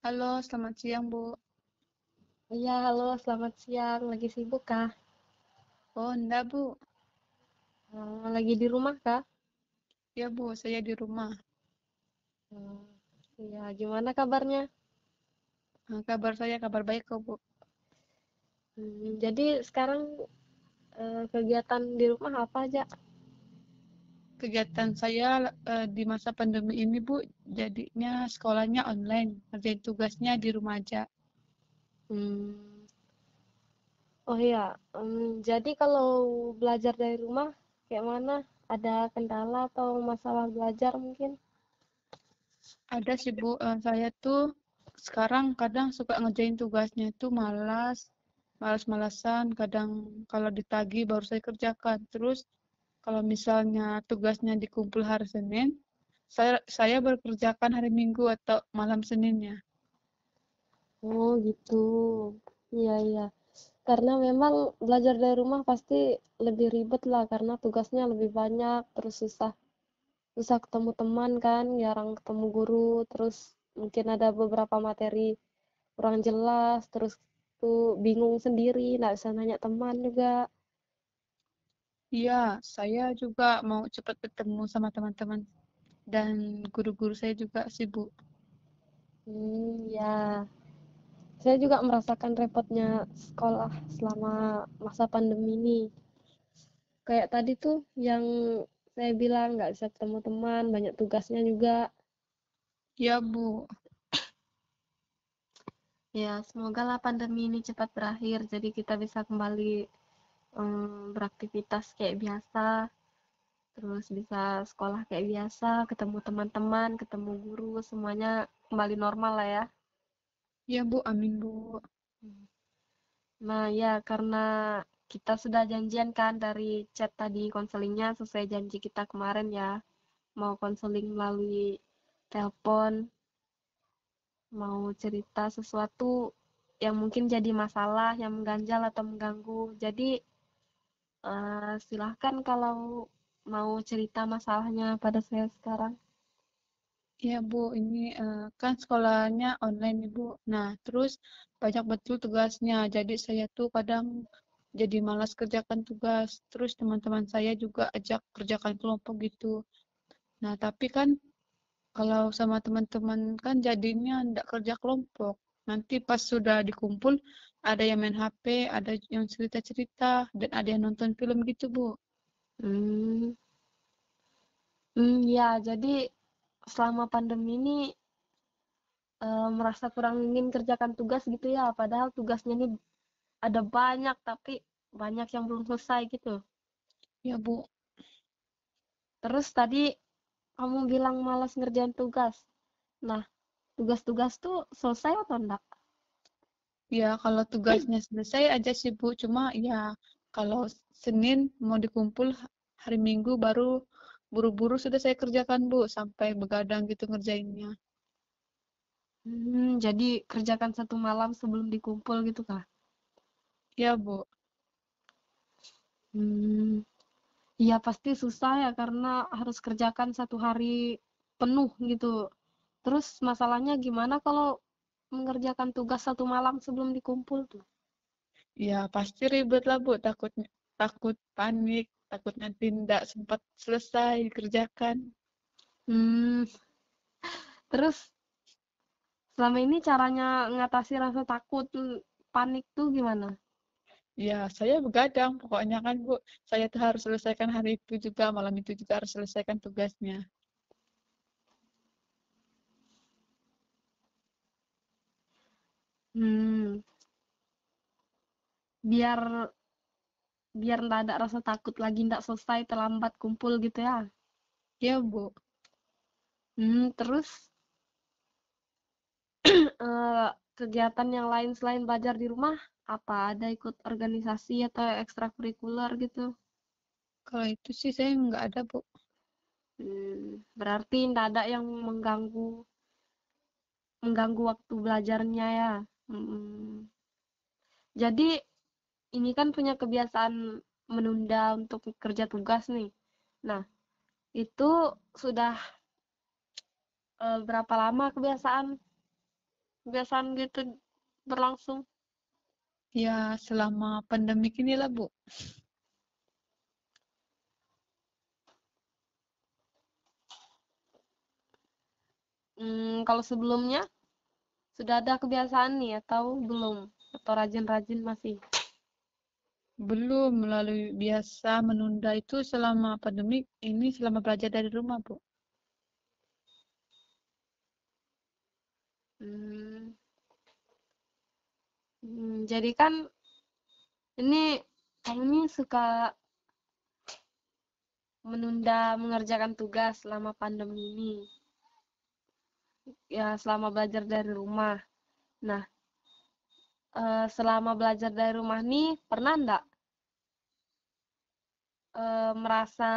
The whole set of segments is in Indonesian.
Halo, selamat siang, Bu. Iya, halo, selamat siang. Lagi sibuk kah? Oh, enggak, Bu. Lagi di rumah kah? Ya, Bu, saya di rumah. Hmm, iya, gimana kabarnya? Kabar saya kabar baik kok, Bu. Jadi sekarang kegiatan di rumah apa aja? Kegiatan saya di masa pandemi ini, Bu, jadinya sekolahnya online. Kerjain tugasnya di rumah aja. Hmm, oh iya, jadi kalau belajar dari rumah, kayak mana? Ada kendala atau masalah belajar mungkin? Ada sih, Bu. Saya tuh sekarang kadang suka ngerjain tugasnya tuh malas, malas-malasan. Kadang kalau ditagih baru saya kerjakan. Terus kalau misalnya tugasnya dikumpul hari Senin, saya berkerjakan hari Minggu atau malam Seninnya. Oh gitu. Iya, iya. Karena memang belajar dari rumah pasti lebih ribet lah, karena tugasnya lebih banyak, terus susah. Susah ketemu teman kan, jarang ketemu guru, terus mungkin ada beberapa materi kurang jelas, terus tuh bingung sendiri, nggak bisa nanya teman juga. Iya, saya juga mau cepat ketemu sama teman-teman dan guru-guru saya juga sibuk. Ya, saya juga merasakan repotnya sekolah selama masa pandemi ini. Kayak tadi tuh yang saya bilang nggak bisa ketemu teman, banyak tugasnya juga. Ya, Bu. Ya, semoga lah pandemi ini cepat berakhir, jadi kita bisa kembali beraktivitas kayak biasa. Terus bisa sekolah kayak biasa, ketemu teman-teman, ketemu guru, semuanya kembali normal lah ya. Ya, Bu. Amin, Bu. Nah ya, karena kita sudah janjian kan dari chat tadi konselingnya sesuai janji kita kemarin ya. Mau konseling melalui telepon, mau cerita sesuatu yang mungkin jadi masalah, yang mengganjal atau mengganggu. Jadi silahkan kalau mau cerita masalahnya pada saya sekarang. Ya, Bu. Ini kan sekolahnya online, Ibu. Nah, terus banyak betul tugasnya. Jadi saya tuh kadang jadi malas kerjakan tugas. Terus teman-teman saya juga ajak kerjakan kelompok gitu. Nah, tapi kan kalau sama teman-teman kan jadinya ndak kerja kelompok. Nanti pas sudah dikumpul, ada yang main HP, ada yang cerita-cerita, dan ada yang nonton film gitu, Bu. Hmm, ya, jadi selama pandemi ini merasa kurang ingin kerjakan tugas gitu ya, padahal tugasnya ini ada banyak tapi banyak yang belum selesai gitu. Ya, Bu. Terus tadi kamu bilang malas ngerjain tugas. Nah, tugas-tugas tuh selesai atau enggak? Ya, kalau tugasnya selesai aja sih, Bu. Cuma ya, kalau Senin mau dikumpul, hari Minggu baru buru-buru sudah saya kerjakan, Bu. Sampai begadang gitu ngerjainnya. Jadi kerjakan satu malam sebelum dikumpul gitu kah? Ya, Bu. Hmm, iya pasti susah ya karena harus kerjakan satu hari penuh gitu. Terus masalahnya gimana kalau mengerjakan tugas satu malam sebelum dikumpul tuh? Ya, pasti ribet lah, Bu. Takut panik, takut nanti tidak sempat selesai dikerjakan. Hmm, terus selama ini caranya ngatasi rasa takut, panik tuh gimana? Ya, saya begadang. Pokoknya kan, Bu, saya tuh harus selesaikan hari itu juga, malam itu juga harus selesaikan tugasnya. Hmm, biar biar nggak ada rasa takut lagi nggak selesai terlambat kumpul gitu ya. Ya, Bu. Terus kegiatan yang lain selain belajar di rumah apa? Ada ikut organisasi atau ekstrakurikuler gitu? Kalau itu sih saya nggak ada, Bu. Berarti nggak ada yang mengganggu mengganggu waktu belajarnya ya. Hmm, jadi ini kan punya kebiasaan menunda untuk kerja tugas nih. Nah, itu sudah berapa lama kebiasaan kebiasaan gitu berlangsung? Ya, selama pandemik inilah, Bu. Kalau sebelumnya sudah ada kebiasaan nih atau belum? Atau rajin-rajin masih? Belum melalui biasa menunda itu selama pandemik ini selama belajar dari rumah, Bu. Hmm, jadi kan ini kamu nih suka menunda mengerjakan tugas selama pandemi ini. Ya, selama belajar dari rumah. Nah, selama belajar dari rumah nih, pernah nggak merasa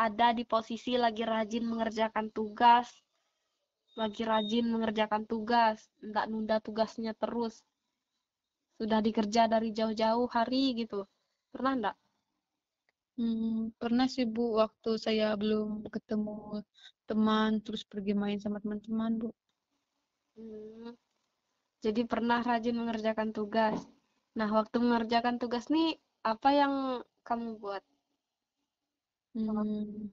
ada di posisi lagi rajin mengerjakan tugas, nggak nunda tugasnya terus, sudah dikerja dari jauh-jauh hari gitu. Pernah nggak? Pernah sih, Bu, waktu saya belum ketemu teman, terus pergi main sama teman-teman, Bu. Hmm, jadi pernah rajin mengerjakan tugas. Nah, waktu mengerjakan tugas nih, apa yang kamu buat? Hmm,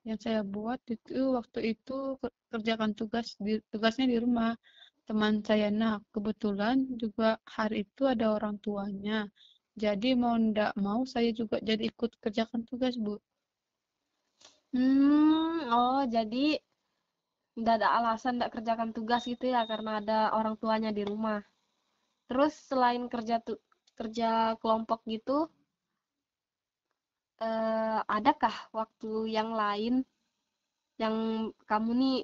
yang saya buat itu waktu itu kerjakan tugasnya di rumah teman saya. Nah, kebetulan juga hari itu ada orang tuanya. Jadi mau ndak mau saya juga jadi ikut kerjakan tugas, Bu. Oh, jadi nggak ada alasan nggak kerjakan tugas gitu ya, karena ada orang tuanya di rumah. Terus selain kerja kelompok gitu, adakah waktu yang lain yang kamu nih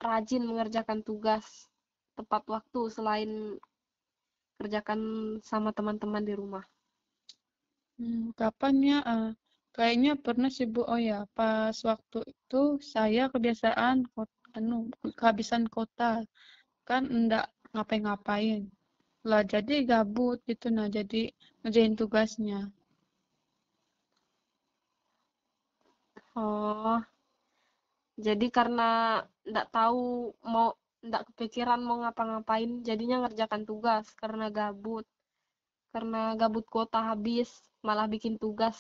rajin mengerjakan tugas tepat waktu selain kerjakan sama teman-teman di rumah? Kapan ya? Kayaknya pernah sih, Bu. Oh ya, pas waktu itu saya kebiasaan kehabisan kota. Kan ndak ngapain-ngapain. Lah jadi gabut gitu, nah jadi ngerjain tugasnya. Oh, jadi karena nggak tahu mau nggak kepikiran mau ngapa-ngapain, jadinya ngerjakan tugas karena gabut. Karena gabut kuota habis, malah bikin tugas.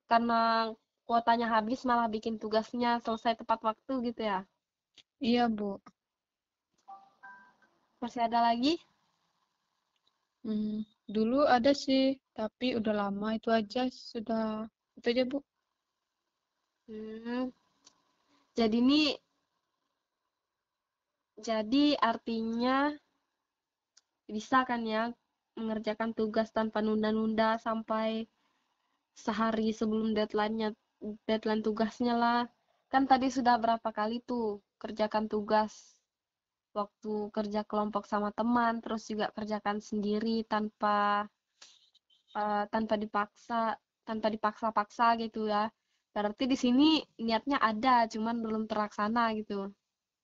Karena kuotanya habis, malah bikin tugasnya selesai tepat waktu gitu ya. Iya, Bu. Masih ada lagi? Hmm, Dulu ada sih, tapi udah lama itu aja sudah itu aja, Bu. Hmm, jadi ini, jadi artinya bisa kan ya mengerjakan tugas tanpa nunda-nunda sampai sehari sebelum deadline tugasnya lah. Kan tadi sudah berapa kali tuh kerjakan tugas waktu kerja kelompok sama teman, terus juga kerjakan sendiri tanpa dipaksa-paksa gitu ya. Berarti di sini niatnya ada, cuman belum terlaksana gitu.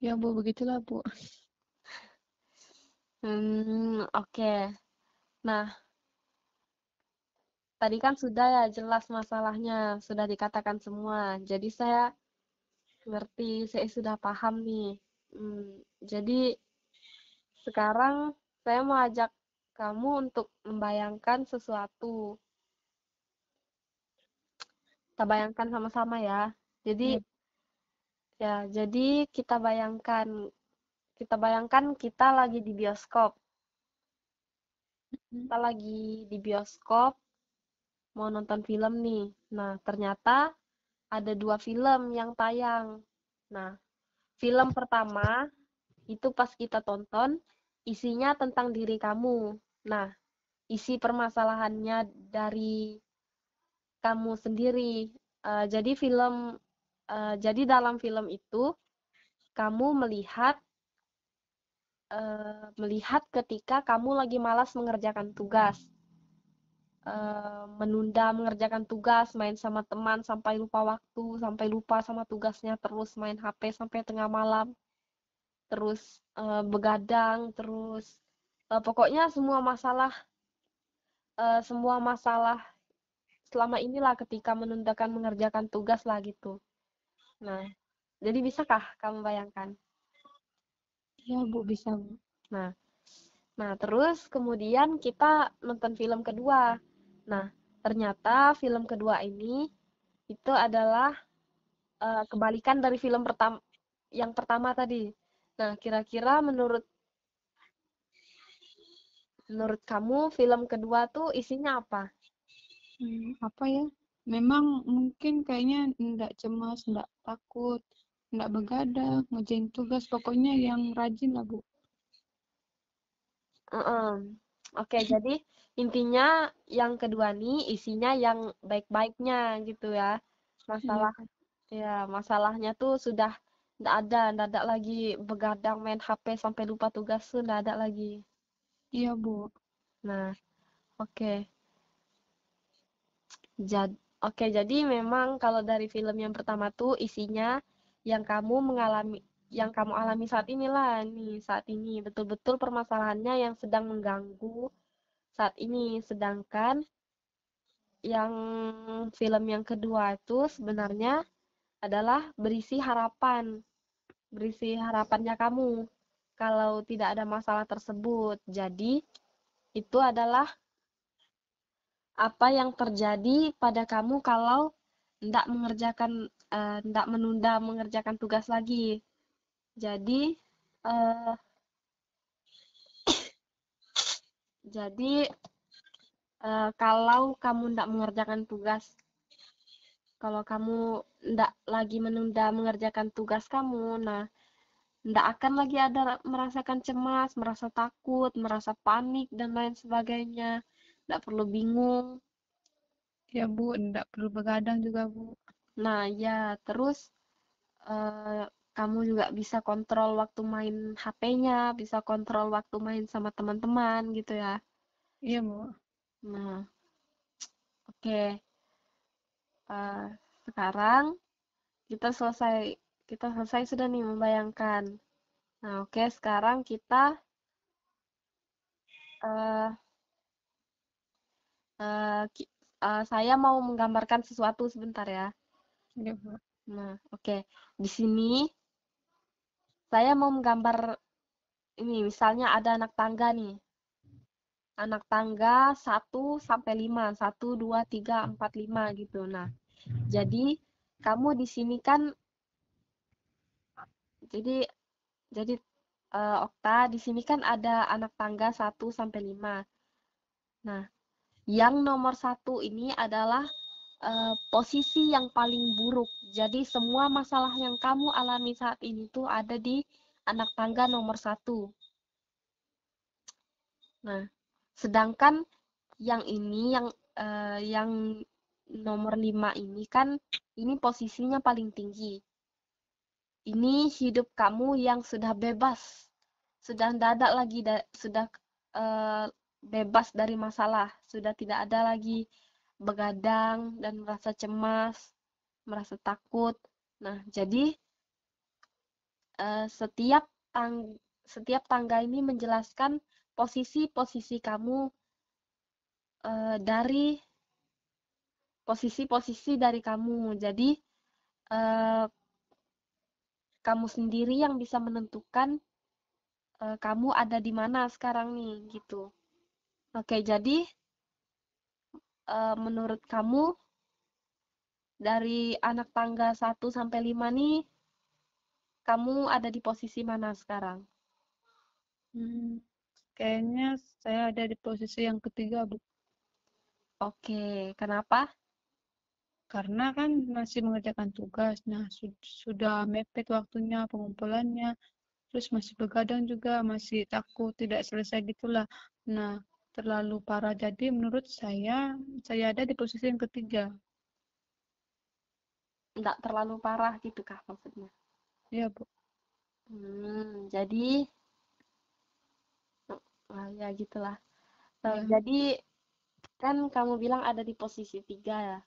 Ya, Bu, begitulah, Bu. Oke. Nah, tadi kan sudah ya jelas masalahnya, sudah dikatakan semua. Jadi saya ngerti, saya sudah paham nih. Jadi sekarang saya mau ajak kamu untuk membayangkan sesuatu. Kita bayangkan sama-sama ya. Jadi Ya. jadi kita bayangkan kita lagi di bioskop. Mm, Kita lagi di bioskop mau nonton film nih. Nah, ternyata ada dua film yang tayang. Nah, film pertama itu pas kita tonton isinya tentang diri kamu. Nah, isi permasalahannya dari kamu sendiri. Jadi dalam film itu kamu melihat ketika kamu lagi malas mengerjakan tugas, menunda mengerjakan tugas, main sama teman sampai lupa waktu, sampai lupa sama tugasnya, terus main HP sampai tengah malam, terus begadang, terus pokoknya semua masalah selama inilah ketika menundakan mengerjakan tugas lah gitu. Nah, jadi bisakah kamu bayangkan? Ya Bu, bisa Bu. Nah, nah terus kemudian kita nonton film kedua. Nah, ternyata film kedua ini itu adalah kebalikan dari film yang pertama tadi. Nah, kira-kira menurut menurut kamu film kedua tuh isinya apa? Apa ya? Memang mungkin kayaknya enggak cemas, enggak takut, enggak begadang, ngerjain tugas, pokoknya yang rajin lah Bu. Heeh. Oke, jadi intinya yang kedua nih isinya yang baik-baiknya gitu ya. Iya Masalah Bu. ya, masalahnya tuh sudah nggak ada lagi begadang main HP sampai lupa tugas tuh nggak ada lagi. Iya Bu. Nah, oke. Jadi, oke, jadi memang kalau dari film yang pertama tuh isinya yang kamu mengalami, yang kamu alami saat inilah nih, saat ini betul-betul permasalahannya yang sedang mengganggu saat ini. Sedangkan yang film yang kedua itu sebenarnya adalah berisi harapannya kamu kalau tidak ada masalah tersebut. Jadi, itu adalah apa yang terjadi pada kamu kalau tidak menunda mengerjakan tugas lagi. Jadi, eh, kalau kamu tidak mengerjakan tugas, kalau kamu tidak lagi menunda mengerjakan tugas kamu, nah tidak akan lagi ada merasakan cemas, merasa takut, merasa panik, dan lain sebagainya. Tidak perlu bingung. Ya Bu, enggak perlu begadang juga Bu. Nah, ya, terus eh, kamu juga bisa kontrol waktu main HP-nya, bisa kontrol waktu main sama teman-teman gitu ya. Iya Bu. Nah, oke. Eh, sekarang kita selesai kita selesai sudah nih membayangkan. Nah, oke, sekarang eh, saya mau menggambarkan sesuatu sebentar ya. Iya Bu. Nah, oke. Di sini saya mau menggambar ini, misalnya ada anak tangga nih. Anak tangga 1 sampai 5, 1, 2, 3, 4, 5 gitu. Nah, jadi kamu di sini kan, jadi jadi Okta, di sini kan ada anak tangga 1 sampai 5. Nah, yang nomor 1 ini adalah posisi yang paling buruk. Jadi semua masalah yang kamu alami saat ini tuh ada di anak tangga nomor 1. Nah, sedangkan yang ini yang nomor 5 ini kan ini posisinya paling tinggi. Ini hidup kamu yang sudah bebas. Sudah tidak ada lagi sudah eh, bebas dari masalah, sudah tidak ada lagi begadang dan merasa cemas, merasa takut. Nah, jadi eh, setiap tang setiap tangga ini menjelaskan posisi-posisi kamu dari posisi-posisi dari kamu. Jadi, eh, kamu sendiri yang bisa menentukan kamu ada di mana sekarang nih, gitu. Oke, jadi menurut kamu dari anak tangga 1 sampai 5 nih, kamu ada di posisi mana sekarang? Hmm, kayaknya saya ada di posisi yang ketiga Bu. Oke, kenapa? Karena kan masih mengerjakan tugas. Nah, sudah mepet waktunya pengumpulannya. Terus masih begadang juga, masih takut tidak selesai gitulah. Nah, terlalu parah. Jadi menurut saya ada di posisi yang ketiga. Nggak terlalu parah gitu kah maksudnya? Iya, Bu. Jadi, ya gitulah. Ya. Jadi, kan kamu bilang ada di posisi 3 ya.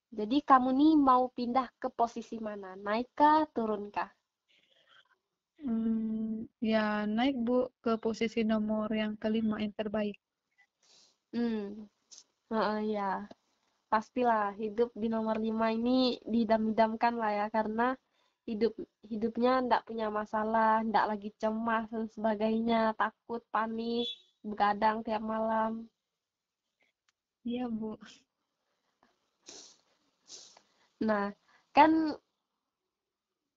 Jadi kamu nih mau pindah ke posisi mana? Naik kah, turun kah? Ya naik Bu ke posisi nomor yang kelima yang terbaik. Hmm, ya. Pastilah hidup di nomor 5 ini didam-damkan lah ya, karena hidup hidupnya ndak punya masalah, ndak lagi cemas dan sebagainya, takut, panik, begadang tiap malam. Iya, Bu. Nah, kan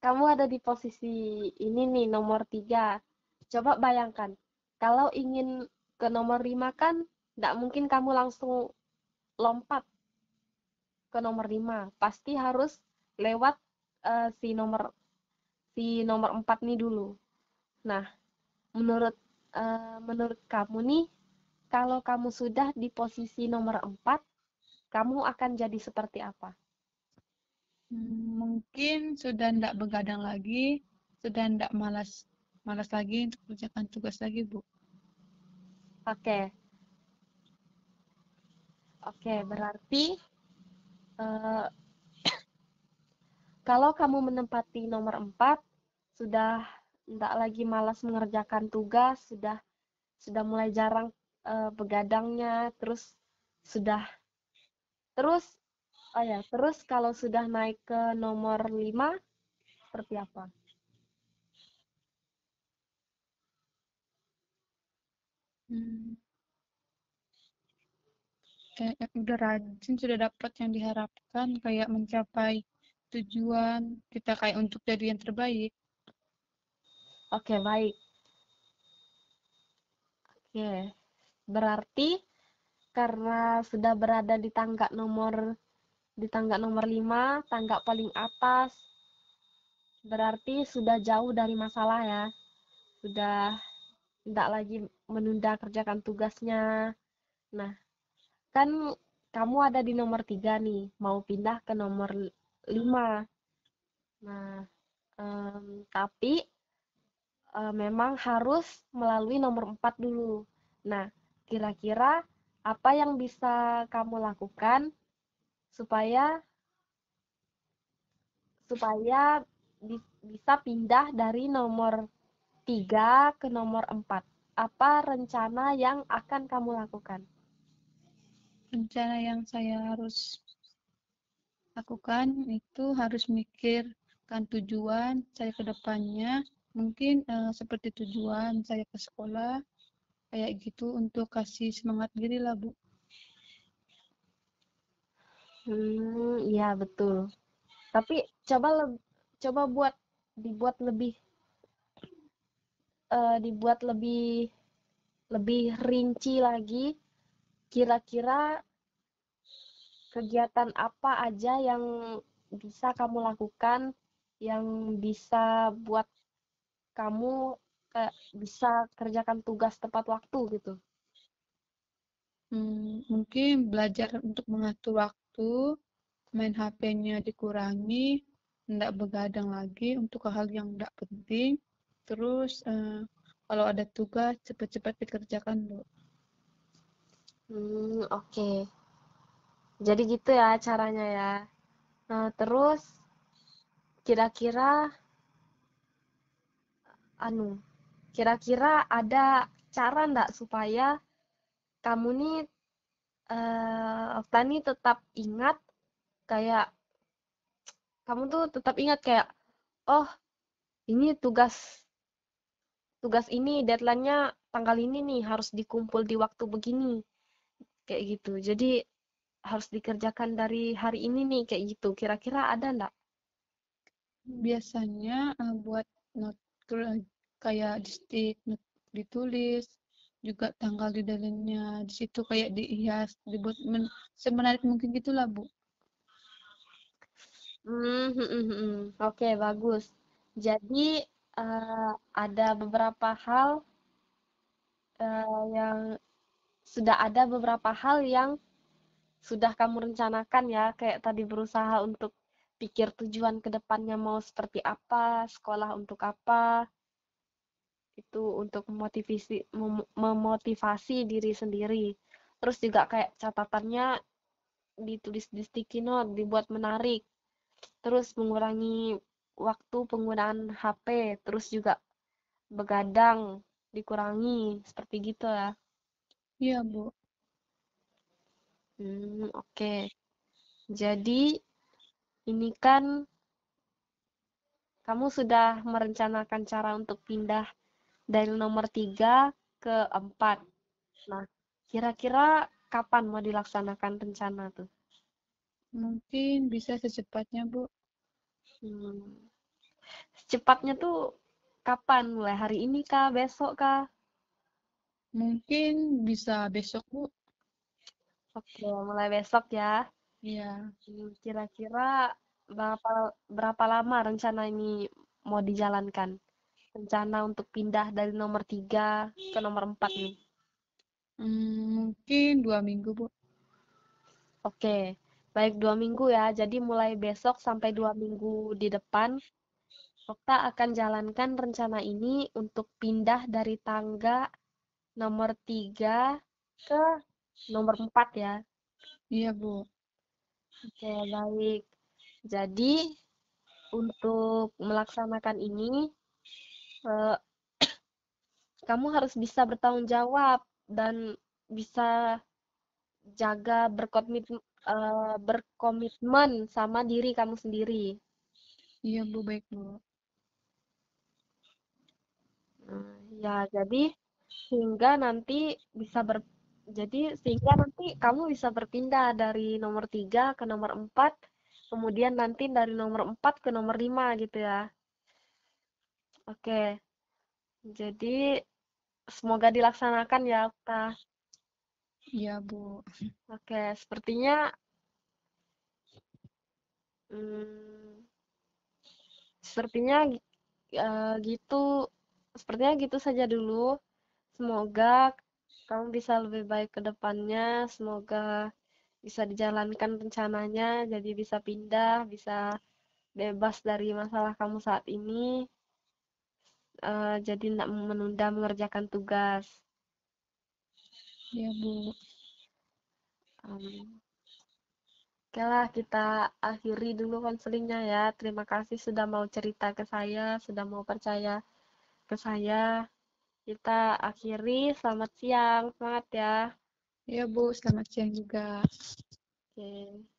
kamu ada di posisi ini nih, nomor 3. Coba bayangkan, kalau ingin ke nomor 5 kan ndak mungkin kamu langsung lompat ke nomor 5. Pasti harus lewat eh, si nomor si nomor 4 nih dulu. Nah, menurut menurut kamu nih, kalau kamu sudah di posisi nomor 4, kamu akan jadi seperti apa? Mungkin sudah ndak begadang lagi, sudah ndak malas malas lagi untuk kerjakan tugas lagi, Bu. Oke, oke, berarti eh, kalau kamu menempati nomor 4, sudah tidak lagi malas mengerjakan tugas, sudah mulai jarang begadangnya, sudah terus oh ya, terus kalau sudah naik ke nomor 5 seperti apa? Hmm, udah rajin, sudah dapat yang diharapkan, kayak mencapai tujuan kita kayak untuk jadi yang terbaik. Oke, baik. Oke, berarti karena sudah berada di tangga nomor 5, tangga paling atas, berarti sudah jauh dari masalah ya. Sudah tidak lagi menunda kerjakan tugasnya. Nah, kan kamu ada di nomor 3 nih, mau pindah ke nomor 5. Nah, tapi memang harus melalui nomor 4 dulu. Nah, kira-kira apa yang bisa kamu lakukan supaya supaya bisa pindah dari nomor 3 ke nomor 4? Apa rencana yang akan kamu lakukan? Rencana yang saya harus lakukan itu harus mikirkan tujuan saya ke depannya. Mungkin seperti tujuan saya ke sekolah, kayak gitu untuk kasih semangat diri lah, Bu. Iya betul. Tapi coba coba dibuat lebih dibuat lebih lebih rinci lagi. Kira-kira kegiatan apa aja yang bisa kamu lakukan yang bisa buat kamu bisa kerjakan tugas tepat waktu gitu. Mungkin belajar untuk mengatur waktu, main HP-nya dikurangi, tidak begadang lagi untuk hal yang tidak penting. Terus kalau ada tugas cepat-cepat dikerjakan, Bu. Oke. Jadi gitu ya caranya ya. Nah, terus kira-kira anu, kira-kira ada cara ndak supaya kamu nih Tani tetap ingat kayak kamu tuh tetap ingat kayak oh ini tugas tugas ini deadline-nya tanggal ini nih harus dikumpul di waktu begini kayak gitu. Jadi harus dikerjakan dari hari ini nih kayak gitu. Kira-kira ada ndak? Biasanya buat not kayak di stick, ditulis, juga tanggal di dalamnya, di situ kayak dihias, dibuat semenarik mungkin gitulah, Bu. Oke, bagus. Jadi ada beberapa hal yang ada beberapa hal yang sudah kamu rencanakan ya, kayak tadi berusaha untuk pikir tujuan ke depannya mau seperti apa, sekolah untuk apa, itu untuk memotivasi diri sendiri. Terus juga kayak catatannya ditulis di sticky note, dibuat menarik. Terus mengurangi waktu penggunaan HP, terus juga begadang dikurangi, seperti gitu ya. Iya, Bu. Oke. Jadi ini kan Kamu sudah merencanakan cara untuk pindah dari nomor 3 ke 4. Nah, kira-kira kapan mau dilaksanakan rencana tuh? Mungkin bisa secepatnya, Bu. Hmm, Secepatnya tuh kapan? Mulai hari ini kah? Besok kah? Mungkin bisa besok, Bu. Oke, mulai besok ya. Iya. Kira-kira berapa berapa lama rencana ini mau dijalankan? Rencana untuk pindah dari nomor 3 ke nomor 4 nih. Mungkin 2 minggu, Bu. Oke, baik 2 minggu ya. Jadi mulai besok sampai 2 minggu di depan, Okta akan jalankan rencana ini untuk pindah dari tangga nomor 3 ke nomor 4 ya. Iya, Bu. Oke, baik. Jadi untuk melaksanakan ini, eh, kamu harus bisa bertanggung jawab dan bisa jaga berkomitmen sama diri kamu sendiri. Iya, Bu, baik, Bu. Ya, jadi sehingga nanti bisa ber jadi sehingga nanti kamu bisa berpindah dari nomor 3 ke nomor 4, kemudian nanti dari nomor 4 ke nomor 5 gitu ya. Oke, jadi semoga dilaksanakan ya, Okta. Iya, Bu. Oke, hmm, sepertinya gitu. Sepertinya gitu saja dulu. Semoga kamu bisa lebih baik ke depannya. Semoga bisa dijalankan rencananya, jadi bisa pindah, bisa bebas dari masalah kamu saat ini, jadi tidak menunda mengerjakan tugas. Iya, Bu. Em, Oke lah, kita akhiri dulu konselingnya ya. Terima kasih sudah mau cerita ke saya, sudah mau percaya ke saya. Kita akhiri, selamat siang, semangat ya. Iya, Bu. Selamat siang juga. Oke.